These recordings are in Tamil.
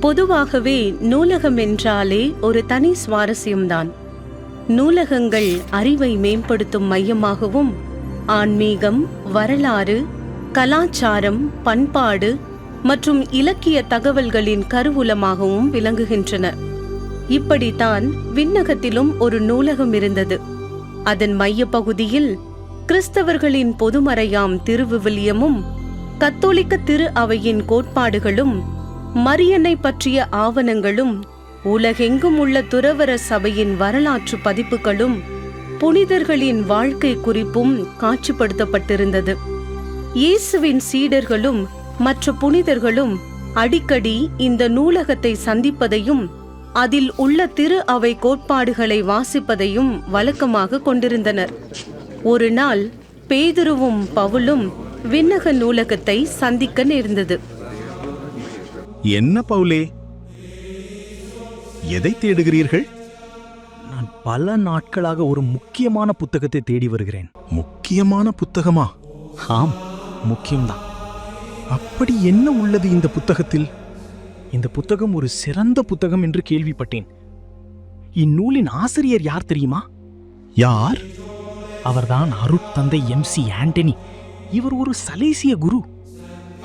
பொதுவாகவே நூலகம் என்றாலே ஒரு தனி சுவாரஸ்யம்தான். நூலகங்கள் அறிவை மேம்படுத்தும் மையமாகவும், ஆன்மீகம், வரலாறு, கலாச்சாரம், பண்பாடு மற்றும் இலக்கிய தகவல்களின் கருவூலமாகவும் விளங்குகின்றன. இப்படித்தான் விண்ணகத்திலும் ஒரு நூலகம் இருந்தது. அதன் மைய பகுதியில் கிறிஸ்தவர்களின் பொதுமறையாம் திருவிவிலியமும், கத்தோலிக்க திரு அவையின் கோட்பாடுகளும், மரியன்னை பற்றிய ஆவணங்களும், உலகெங்கும் உள்ள துறவற சபையின் வரலாற்று பதிப்புகளும், புனிதர்களின் வாழ்க்கை குறிப்பும் காட்சிப்படுத்தப்பட்டிருந்தது. இயேசுவின் சீடர்களும் மற்ற புனிதர்களும் அடிக்கடி இந்த நூலகத்தை சந்திப்பதையும் அதில் உள்ள திரு அவை கோட்பாடுகளை வாசிப்பதையும் வழக்கமாக கொண்டிருந்தனர். ஒரு நாள் பேதுருவும் பவுலும் விண்ணக நூலகத்தை சந்திக்க நேர்ந்தது. என்ன பவுலே, எதை தேடுகிறீர்கள்? நான் பல நாட்களாக ஒரு முக்கியமான புத்தகத்தை தேடி வருகிறேன். முக்கியமான புத்தகமா? ஆம், முக்கியம்தான். அப்படி என்ன உள்ளது இந்த புத்தகத்தில்? இந்த புத்தகம் ஒரு சிறந்த புத்தகம் என்று கேள்விப்பட்டேன். இந்நூலின் ஆசிரியர் யார் தெரியுமா? யார்? அவர்தான் அருட்தந்தை MC ஆண்டனி. இவர் ஒரு சலேசிய குரு.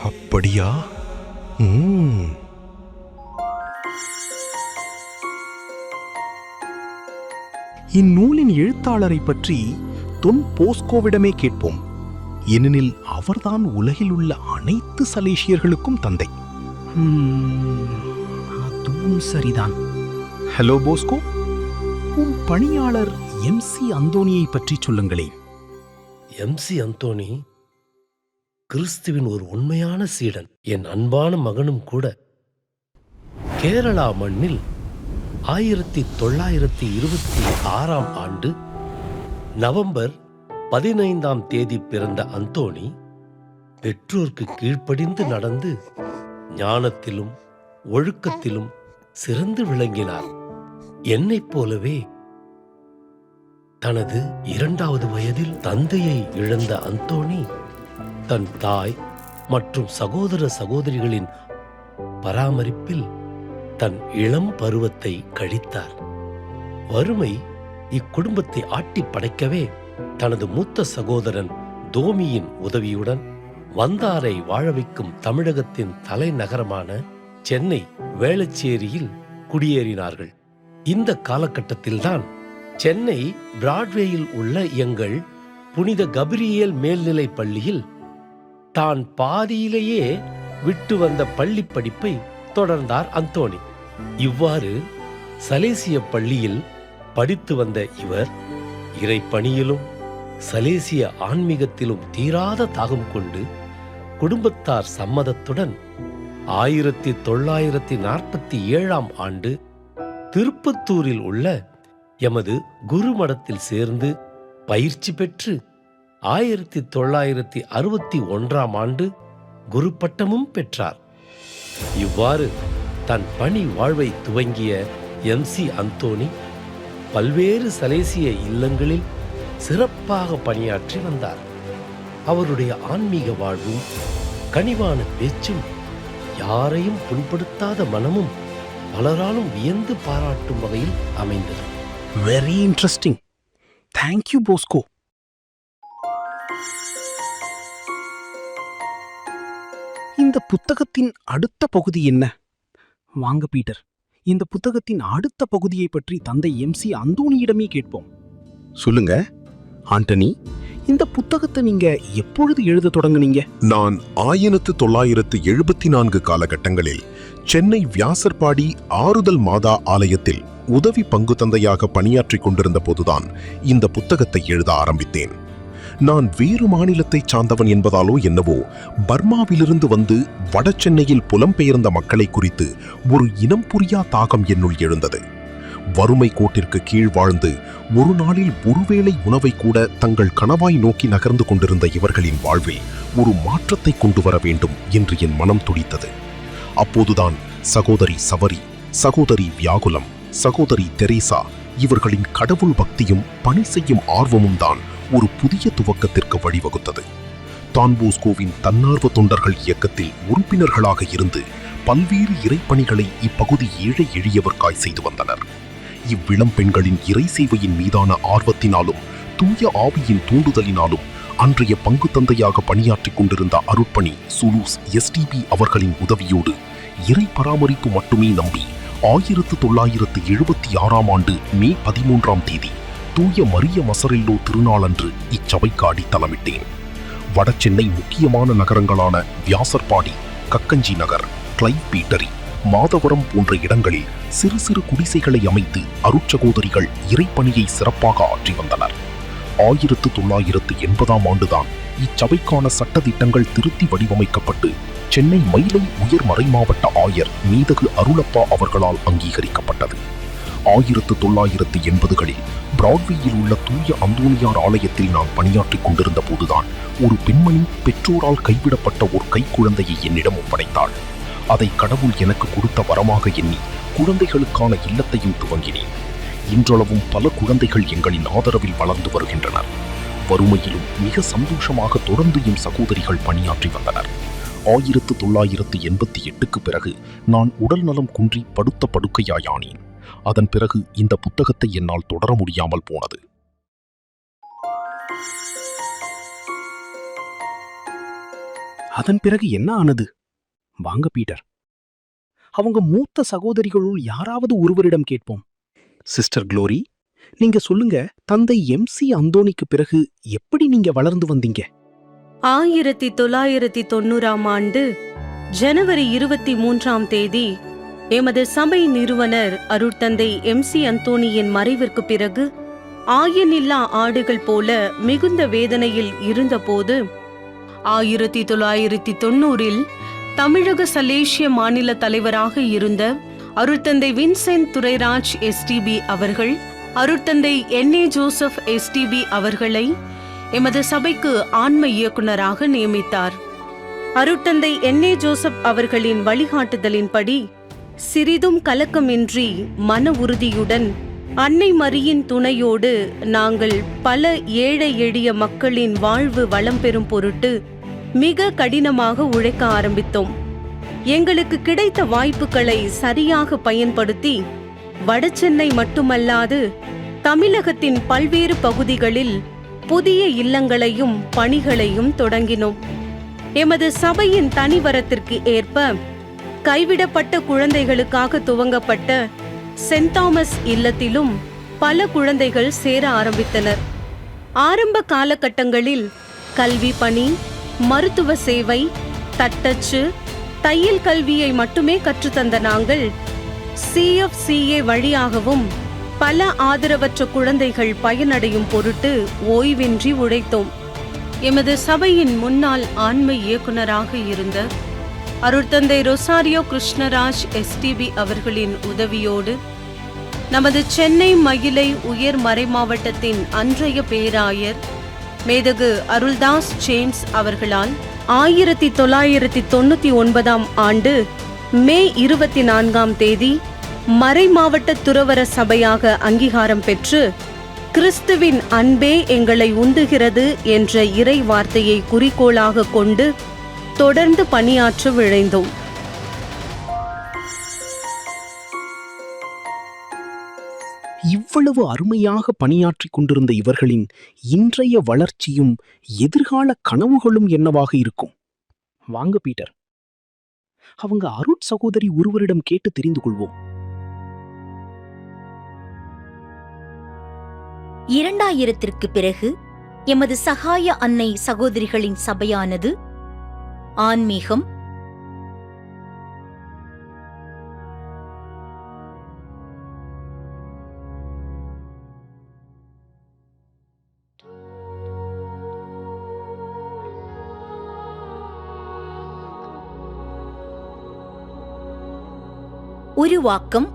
அப்படியா? இந்நூலின் எழுத்தாளரை பற்றி தொன் போஸ்கோவிடமே கேட்போம். ஏனெனில் அவர்தான் உலகில் உள்ள அனைத்து சலேசியர்களுக்கும் தந்தை. அதுவும் சரிதான். ஹலோ போஸ்கோ, உன் பணியாளர் MC அந்தோனியை பற்றி சொல்லுங்களேன். MC அந்தோனி கிறிஸ்துவின் ஒரு உண்மையான சீடன், என் அன்பான மகனும் கூட. கேரளா மண்ணில் 1926ஆம் ஆண்டு நவம்பர் 15ஆம் தேதி பிறந்த அந்தோனி பெற்றோருக்கு கீழ்ப்படிந்து நடந்து ஞானத்திலும் ஒழுக்கத்திலும் சிறந்து விளங்கினார். என்னைப் போலவே தனது 2வது வயதில் தந்தையை இழந்த அந்தோனி தன் தாய் மற்றும் சகோதர சகோதரிகளின் பராமரிப்பில் தன் இளம் பருவத்தை கழித்தார். வறுமை இக்குடும்பத்தை ஆட்டி படைக்கவே தனது மூத்த சகோதரன் தோமியின் உதவியுடன் வந்தாரை வாழ வைக்கும் தமிழகத்தின் தலைநகரமான சென்னை வேளச்சேரியில் குடியேறினார்கள். இந்த காலகட்டத்தில்தான் சென்னை பிராட்வேயில் உள்ள எங்கள் புனித கபிரியேல் மேல்நிலை பள்ளியில் தான் பாதியிலேயே விட்டு வந்த பள்ளி படிப்பை தொடர்ந்தார் அந்தோனி. இவ்வாறு சலேசிய பள்ளியில் படித்து வந்த இவர் இறைப்பணியிலும் சலேசிய ஆன்மீகத்திலும் தீராத தாகம் கொண்டு குடும்பத்தார் சம்மதத்துடன் 1947ஆம் ஆண்டு திருப்பத்தூரில் உள்ள எமது குருமடத்தில் சேர்ந்து பயிற்சி பெற்று 1961ஆம் ஆண்டு குரு பட்டமும் பெற்றார். இவ்வாறு தன் பணி வாழ்வை துவங்கிய MC அந்தோனி பல்வேறு சலேசிய இல்லங்களில் சிறப்பாக பணியாற்றி வந்தார். அவருடைய ஆன்மீக வாழ்வும் கனிவான பேச்சும் யாரையும் புண்படுத்தாத மனமும் பலராலும் வியந்து பாராட்டும் வகையில் அமைந்தது. Very interesting. Thank you Bosco. இந்த புத்தகத்தின் அடுத்த பகுதி என்ன? வாங்க பீட்டர், இந்த புத்தகத்தின் அடுத்த பகுதியை பற்றி தந்தை MC அந்தோனியிடமே கேட்போம். சொல்லுங்க ஆண்டனி, இந்த புத்தகத்தை நீங்க எப்பொழுது எழுத தொடங்குனீங்க? நான் 1974 காலகட்டங்களில் சென்னை வியாசர்பாடி ஆறுதல் மாதா ஆலயத்தில் உதவி பங்கு தந்தையாக பணியாற்றிக் கொண்டிருந்த போதுதான் இந்த புத்தகத்தை எழுத ஆரம்பித்தேன். நான் வேறு மாநிலத்தைச் சார்ந்தவன் என்பதாலோ என்னவோ பர்மாவிலிருந்து வந்து வட சென்னையில் புலம்பெயர்ந்த மக்களை குறித்து ஒரு இனம் புரியா தாகம் என்னுள் எழுந்தது. வறுமை கோட்டிற்கு கீழ் வாழ்ந்து ஒரு நாளில் ஒருவேளை உணவை கூட தங்கள் கனவாய் நோக்கி நகர்ந்து கொண்டிருந்த இவர்களின் வாழ்வில் ஒரு மாற்றத்தை கொண்டு வர வேண்டும் என்று என் மனம் துடித்தது. அப்போதுதான் சகோதரி சவரி, சகோதரி வியாகுலம், சகோதரி தெரேசா இவர்களின் கடவுள் பக்தியும் பணி செய்யும் ஆர்வமும் தான் ஒரு புதிய துவக்கத்திற்கு வழிவகுத்தது. டான் போஸ்கோவின் தன்னார்வ தொண்டர்கள் இயக்கத்தில் உறுப்பினர்களாக இருந்து பல்வேறு இறைப்பணிகளை இப்பகுதி ஏழை எளியவர்க்காய் செய்து வந்தனர். இவ்விளம் பெண்களின் இறை சேவையின் மீதான ஆர்வத்தினாலும் தூய ஆவியின் தூண்டுதலினாலும் அன்றைய பங்கு தந்தையாக பணியாற்றிக் கொண்டிருந்த அருட்பணி சுலூஸ் எஸ்டிபி அவர்களின் உதவியோடு இறை பராமரிப்பு மட்டுமே நம்பி 1976ஆம் ஆண்டு மே 13ஆம் தேதி தூய மரிய மசரெல்லோ திருநாளன்று இச்சபைக்கு அடித்தளமிட்டேன். வடசென்னை முக்கியமான நகரங்களான வியாசர்பாடி, கக்கஞ்சி நகர், கிளைவ் பீட்டரி, மாதவரம் போன்ற இடங்களில் சிறு சிறு குடிசைகளை அமைத்து அருட்சகோதரிகள் இறைப்பணியை சிறப்பாக ஆற்றி வந்தனர். 1980ஆம் ஆண்டுதான் இச்சபைக்கான சட்டதிட்டங்கள் திருத்தி வடிவமைக்கப்பட்டு சென்னை மயிலை உயர் மறைமாவட்ட ஆயர் மீதகு அருளப்பா அவர்களால் அங்கீகரிக்கப்பட்டது. 1980களில் பிராட்வேயில் உள்ள தூய அந்தோனியார் ஆலயத்தில் நான் பணியாற்றிக் கொண்டிருந்த போதுதான் ஒரு பெண்மணி பெற்றோரால் கைவிடப்பட்ட ஒரு கைக்குழந்தையை என்னிடம் ஒப்படைத்தாள். அதை கடவுள் எனக்கு கொடுத்த வரமாக எண்ணி குழந்தைகளுக்கான இல்லத்தையும் துவங்கினேன். இன்றளவும் பல குழந்தைகள் எங்களின் ஆதரவில் வளர்ந்து வருகின்றனர். வறுமையிலும் மிக சந்தோஷமாக தொடர்ந்து எம் சகோதரிகள் பணியாற்றி வந்தனர். 1988க்கு பிறகு நான் உடல் நலம் குன்றி படுத்த படுக்கையாயானேன். அதன் பிறகு இந்த புத்தகத்தை என்னால் தொடர முடியாமல் போனது. அதன் பிறகு என்ன ஆனது? வாங்க பீட்டர், அவங்க மூத்த சகோதரிகளுள் யாராவது ஒருவரிடம் கேட்போம். சிஸ்டர் குளோரி, நீங்க சொல்லுங்க, தந்தை எம்சி அந்தோனிக்கு பிறகு எப்படி நீங்க வளர்ந்து வந்தீங்க? 1990ஆம் ஆண்டு ஜனவரி 23ஆம் தேதி எமது சபை நிறுவனர் அருட்தந்தை எம்சி அந்தோனியின் மறைவிற்கு பிறகு ஆயனில்லா ஆடுகள் போல மிகுந்த வேதனையில் இருந்தபோது 1990இல் தமிழக சலேசிய மாநில தலைவராக இருந்த அருட்தந்தை வின்சென்ட் துரைராஜ் எஸ்டிபி அவர்கள் அருட்தந்தை என்.ஏ. ஜோசப் எஸ்டிபி அவர்களை எமது சபைக்கு ஆன்ம இயக்குனராக நியமித்தார். அருட்தந்தை என்.ஏ. ஜோசப் அவர்களின் வழிகாட்டுதலின்படி சிறிதும் கலக்கமின்றி மன உறுதியுடன் அன்னை மரியின் துணையோடு நாங்கள் பல ஏழை எளிய மக்களின் வாழ்வு வளம் பெறும் பொருட்டு மிக கடினமாக உழைக்க ஆரம்பித்தோம். எங்களுக்கு கிடைத்த வாய்ப்புகளை சரியாக பயன்படுத்தி வடசென்னை மட்டுமல்லாது தமிழகத்தின் பல்வேறு பகுதிகளில் புதிய இல்லங்களையும் பணிகளையும் தொடங்கினோம். எமது சபையின் தனிவரத்திற்கு ஏற்ப கைவிடப்பட்ட குழந்தைகளுக்காக துவங்கப்பட்ட சென்ட் தாமஸ் இல்லத்திலும் பல குழந்தைகள் சேர ஆரம்பித்தனர். ஆரம்ப காலகட்டங்களில் கல்வி பணி, மருத்துவ சேவை, தட்டச்சு, தையல் கல்வியை மட்டுமே கற்றுத்தந்த நாங்கள் CFCA வழியாகவும் பல ஆதரவற்ற குழந்தைகள் பயனடையும் பொருட்டு ஓய்வின்றி உழைத்தோம். எமது சபையின் முன்னாள் ஆன்ம இயக்குனராக இருந்த அருட்தந்தை ரொசாரியோ கிருஷ்ணராஜ் எஸ்டிபி அவர்களின் உதவியோடு நமது சென்னை மயிலை உயர் மறைமாவட்டத்தின் அன்றைய பேராயர் மேதகு அருள்தாஸ் ஜேம்ஸ் அவர்களால் 1999ஆம் ஆண்டு மே 24ஆம் தேதி மறைமாவட்ட துறவற சபையாக அங்கீகாரம் பெற்று கிறிஸ்துவின் அன்பே எங்களை உந்துகிறது என்ற இறை வார்த்தையை குறிக்கோளாக கொண்டு தொடர்ந்து பணியாற்ற விழைந்தோம். இவ்வளவு அருமையாக பணியாற்றிக் கொண்டிருந்த இவர்களின் இன்றைய வளர்ச்சியும் எதிர்கால கனவுகளும் என்னவாக இருக்கும்? வாங்க பீட்டர், அவங்க அருட் சகோதரி ஒருவரிடம் கேட்டு தெரிந்து கொள்வோம். 2000ற்கு பிறகு எமது சகாய அன்னை சகோதரிகளின் சபையானது ஆன்மீகம், உருவாக்கம்,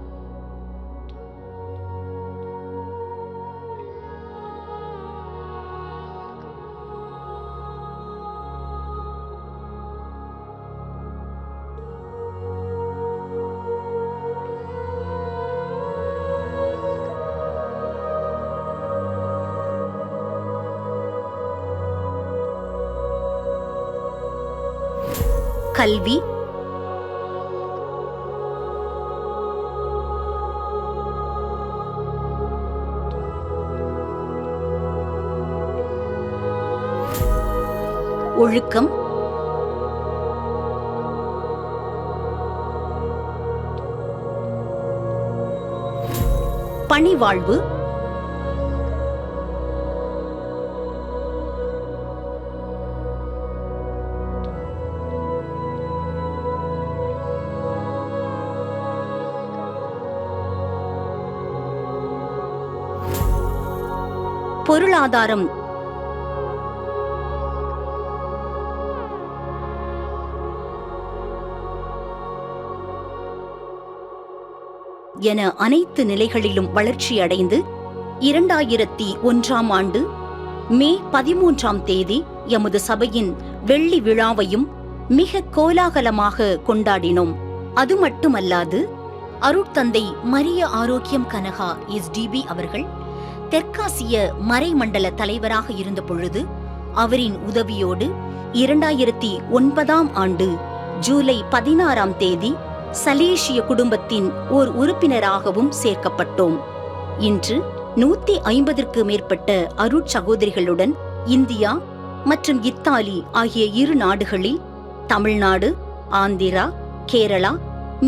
கல்வி, ஒழுக்கம், பணிவாழ்வு, பொருளாதாரம், என அனைத்து நிலைகளிலும் வளர்ச்சியடைந்து 2001ஆம் ஆண்டு மே 13ஆம் தேதி எமது சபையின் வெள்ளி விழாவையும் மிக கோலாகலமாக கொண்டாடினோம். அது மட்டுமல்லாது அருட்தந்தை மரிய ஆரோக்கியம் கனகா SDB அவர்கள் தெற்காசிய மறைமண்டல தலைவராக இருந்த பொழுது அவரின் உதவியோடு 2009ஆம் ஆண்டு ஜூலை 16ஆம் தேதி சலேசிய குடும்பத்தின் ஓர் உறுப்பினராகவும் சேர்க்கப்பட்டோம். இன்று 150ற்கு மேற்பட்ட அருட்சகோதரிகளுடன் இந்தியா மற்றும் இத்தாலி ஆகிய 2 நாடுகளில் தமிழ்நாடு, ஆந்திரா, கேரளா,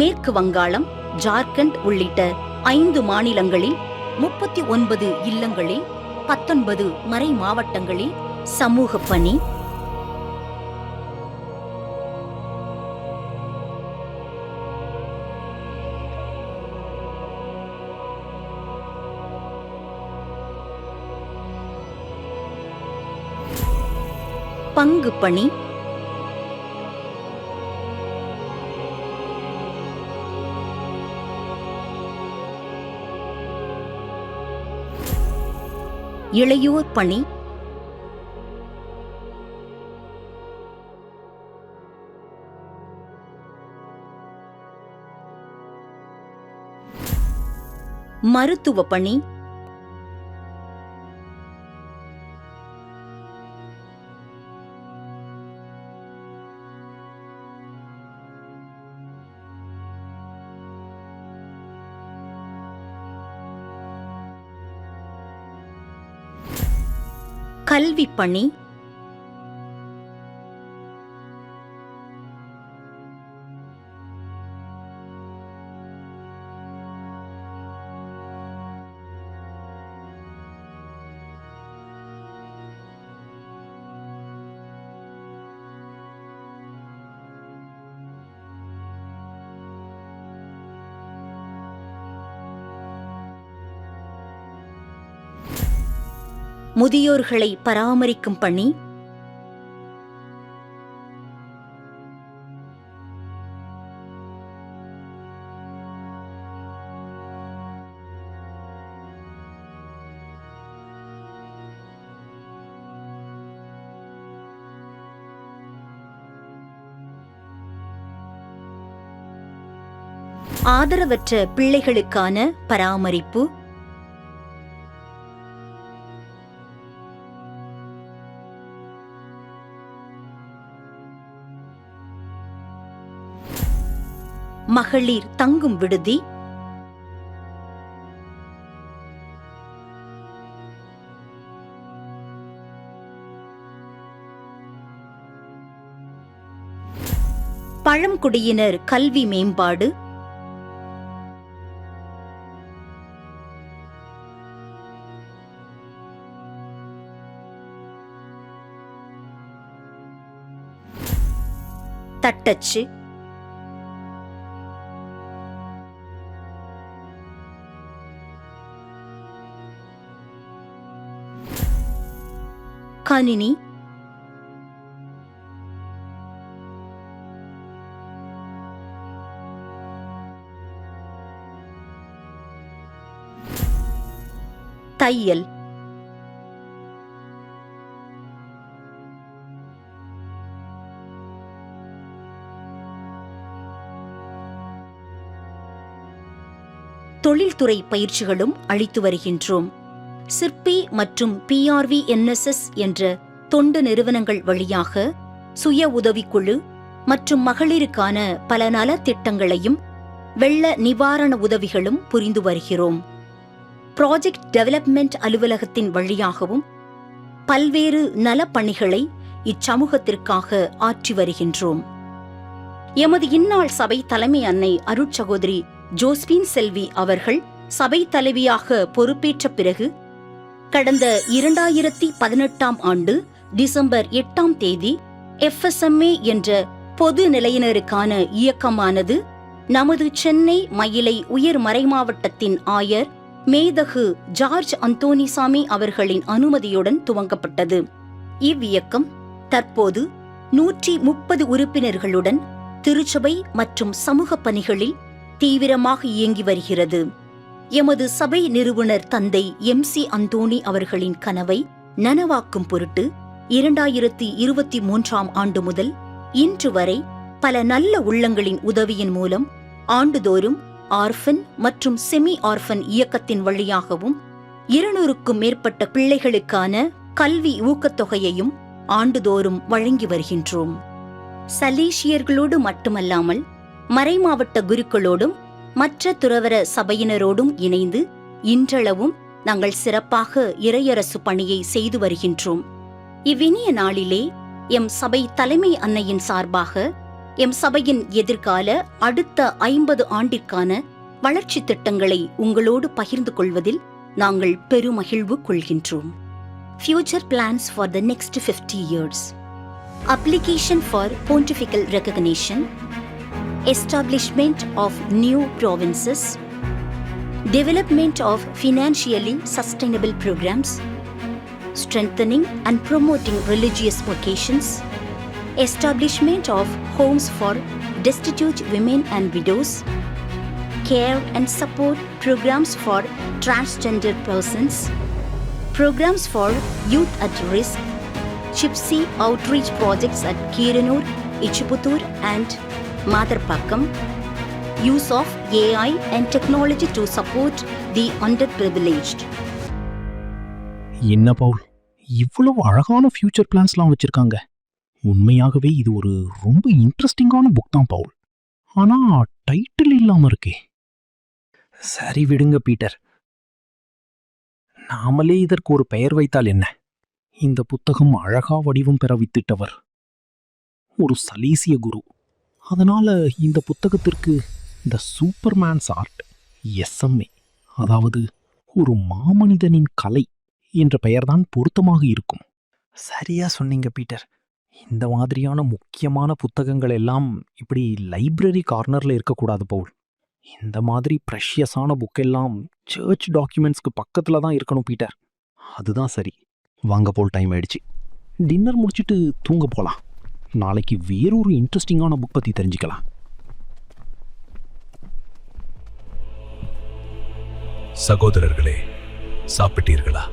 மேற்கு வங்காளம், ஜார்க்கண்ட் உள்ளிட்ட 5 மாநிலங்களில் 39 இல்லங்களில் 19 மறை மாவட்டங்களில் சமூக பணி, பங்கு பணி, இளையோர் பணி, மருத்துவ பணி, கல்வி பணி, முதியோர்களை பராமரிக்கும் பணி, ஆதரவற்ற பிள்ளைகளுக்கான பராமரிப்பு, மகளிர் தங்கும் விடுதி, பழங்குடியினர் கல்வி மேம்பாடு, தட்டச்சு, கணினி, தையல், தொழில்துறை பயிற்சிகளும் அளித்து வருகின்றோம். சிற்பி மற்றும் PRVNSS என்ற தொண்டு நிறுவனங்கள் வழியாக சுய உதவிக்குழு மற்றும் மகளிருக்கான பல நலத்திட்டங்களையும் வெள்ள நிவாரண உதவிகளும் புரிந்து வருகிறோம். ப்ராஜெக்ட் டெவலப்மெண்ட் அலுவலகத்தின் வழியாகவும் பல்வேறு நலப்பணிகளை இச்சமூகத்திற்காக ஆற்றி வருகின்றோம். எமது இந்நாள் சபை தலைமை அன்னை அருட்சகோதரி ஜோஸ்பின் செல்வி அவர்கள் சபை தலைவியாக பொறுப்பேற்ற பிறகு கடந்த 2018 ஆண்டு டிசம்பர் 8 தேதி FSMA என்ற பொது நிலையினருக்கான இயக்கமானது நமது சென்னை மயிலை உயர் மறைமாவட்டத்தின் ஆயர் மேதகு ஜார்ஜ் அந்தோனிசாமி அவர்களின் அனுமதியுடன் துவங்கப்பட்டது. இவ்வியக்கம் தற்போது 130 உறுப்பினர்களுடன் திருச்சபை மற்றும் சமூக பணிகளில் தீவிரமாக இயங்கி வருகிறது. எமது சபை நிறுவனர் தந்தை MC அந்தோணி அவர்களின் கனவை நனவாக்கும் பொருட்டு 2023 ஆண்டு முதல் இன்று வரை பல நல்ல உள்ளங்களின் உதவியின் மூலம் ஆண்டுதோறும் ஆர்ஃபன் மற்றும் செமி ஆர்ஃபன் இயக்கத்தின் வழியாகவும் 200க்கும் மேற்பட்ட பிள்ளைகளுக்கான கல்வி ஊக்கத்தொகையையும் ஆண்டுதோறும் வழங்கி வருகின்றோம். சலேசியர்களோடு மட்டுமல்லாமல் மறைமாவட்ட குருக்களோடும் மற்ற துறவர சபையினரோடும் இணைந்து இன்றளவும் நாங்கள் சிறப்பாக இறையரசு பணியை செய்து வருகின்றோம். இவ்வினிய நாளிலே எம் சபை தலைமை அன்னையின் சார்பாக எம் சபையின் எதிர்கால அடுத்த 50 ஆண்டிற்கான வளர்ச்சி திட்டங்களை உங்களோடு பகிர்ந்து கொள்வதில் நாங்கள் பெருமகிழ்வு கொள்கின்றோம். Future plans for the next 50 years. Application for pontifical recognition. Establishment of new provinces. Development of financially sustainable programs. Strengthening and promoting religious vocations. Establishment of homes for destitute women and widows. Care and support programs for transgender persons. Programs for youth at risk. Chipsy outreach projects at Kiranur, Ichiputtur and Madarpakkam. Use of AI and technology to support the underprivileged. என்ன பவுல், இவ்வளவு அழகான ஃபியூச்சர் பிளான்ஸ்லாம் வச்சிருக்காங்க. உண்மையாகவே இது ஒரு ரொம்ப இன்ட்ரெஸ்டிங்கான புக் தான் பவுல். ஆனா டைட்டில் இல்லாம இருக்கே. சரி விடுங்க பீட்டர், நாமளே இதற்கு ஒரு பெயர் வைத்தால் என்ன? இந்த புத்தகம் அழகா வடிவம் பெற வித்திட்டவர் ஒரு சலேசிய குரு. அதனால இந்த புத்தகத்திற்கு த சூப்பர்மேன்ஸ் ஆர்ட் SMA, அதாவது ஒரு மாமனிதனின் கலை என்ற பெயர்தான் பொருத்தமாக இருக்கும். சரியா சொன்னீங்க பீட்டர். இந்த மாதிரியான முக்கியமான புத்தகங்கள் எல்லாம் இப்படி லைப்ரரி கார்னர்ல இருக்கக்கூடாது பவுல். இந்த மாதிரி ப்ரெஷியஸான புக்கெல்லாம் சர்ச் டாக்குமெண்ட்ஸ்க்கு பக்கத்துல தான் இருக்கணும் பீட்டர். அதுதான் சரி. வாங்க போல், டைம் ஆயிடுச்சு. டின்னர் முடிச்சுட்டு தூங்க போலாம். நாளைக்கு வேறொரு இன்ட்ரெஸ்டிங்கான புக் பத்தி தெரிஞ்சுக்கலாம். சகோதரர்களே, சாப்பிட்டீர்களா?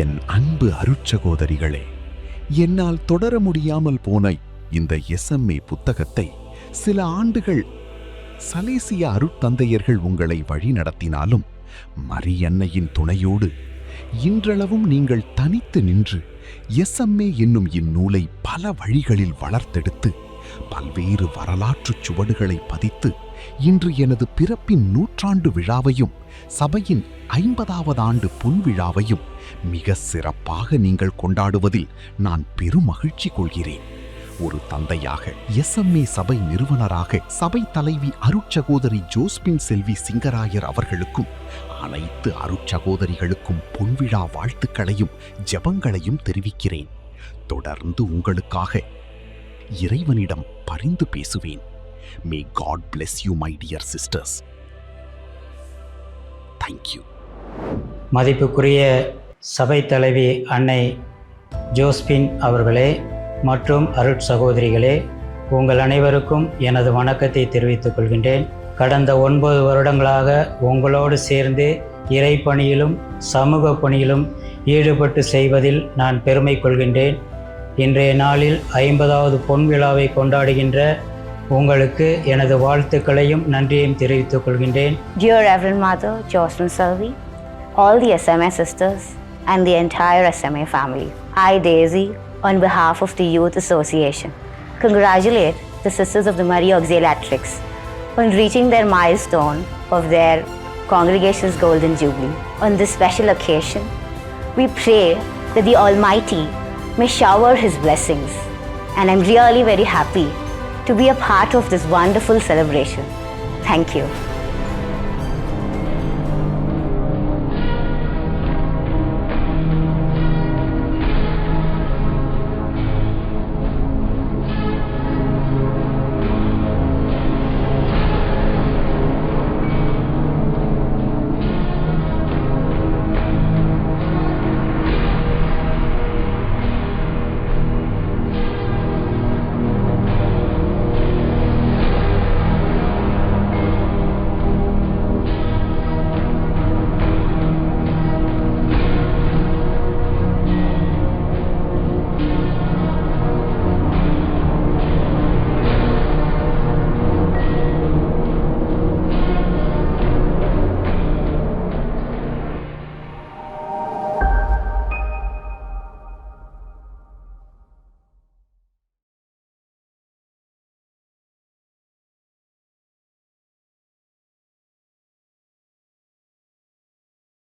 என் அன்பு அருட்சகோதரிகளே, என்னால் தொடர முடியாமல் போன இந்த SMA புத்தகத்தை சில ஆண்டுகள் சலேசிய அருட்தந்தையர்கள் உங்களை வழி நடத்தினாலும் மரியன்னையின் துணையோடு இன்றளவும் நீங்கள் தனித்து நின்று SMA என்னும் இந்நூலை பல வழிகளில் வளர்த்தெடுத்து பல்வேறு வரலாற்றுச் சுவடுகளை பதித்து இன்று எனது பிறப்பின் 100ஆண்டு விழாவையும் சபையின் 50வது ஆண்டு பொன்விழாவையும் மிக சிறப்பாக நீங்கள் கொண்டாடுவதில் நான் பெருமகிழ்ச்சி கொள்கிறேன். ஒரு தந்தையாக, SMA சபை நிறுவனராக, சபை தலைவி அருட்சகோதரி ஜோஸ்பின் செல்வி சிங்கராயர் அவர்களுக்கும் அனைத்து அருட்சகோதரிகளுக்கும் பொன்விழா வாழ்த்துக்களையும் ஜெபங்களையும் தெரிவிக்கிறேன். தொடர்ந்து உங்களுக்காக இறைவனிடம் பரிந்து பேசுவேன். May God bless you, my dear sisters. Thank you. மதிப்புக்குரிய சபை தலைவி அன்னை ஜோஸ்பின் அவர்களே மற்றும் அருட்சகோதரிகளே, உங்கள் அனைவருக்கும் எனது வணக்கத்தை தெரிவித்துக் கொள்கின்றேன். கடந்த 9 வருடங்களாக உங்களோடு சேர்ந்து இறைப்பணியிலும் சமூக பணியிலும் ஈடுபட்டு செய்வதில் நான் பெருமை கொள்கின்றேன். இன்றைய நாளில் 50வது பொன் விழாவை கொண்டாடுகின்ற உங்களுக்கு எனது வாழ்த்துக்களையும் நன்றியையும் தெரிவித்துக் கொள்கின்றேன். Dear Reverend Mother Jocelyn Selvi, all the SMA sisters and the entire SMA family, I, Daisy, on behalf of the Youth Association, congratulate the Sisters of the Maria Auxiliatrix on reaching their milestone of their congregation's Golden Jubilee. On this special occasion, We pray that the Almighty may shower His blessings. And I'm really very happy to be a part of this wonderful celebration. Thank you.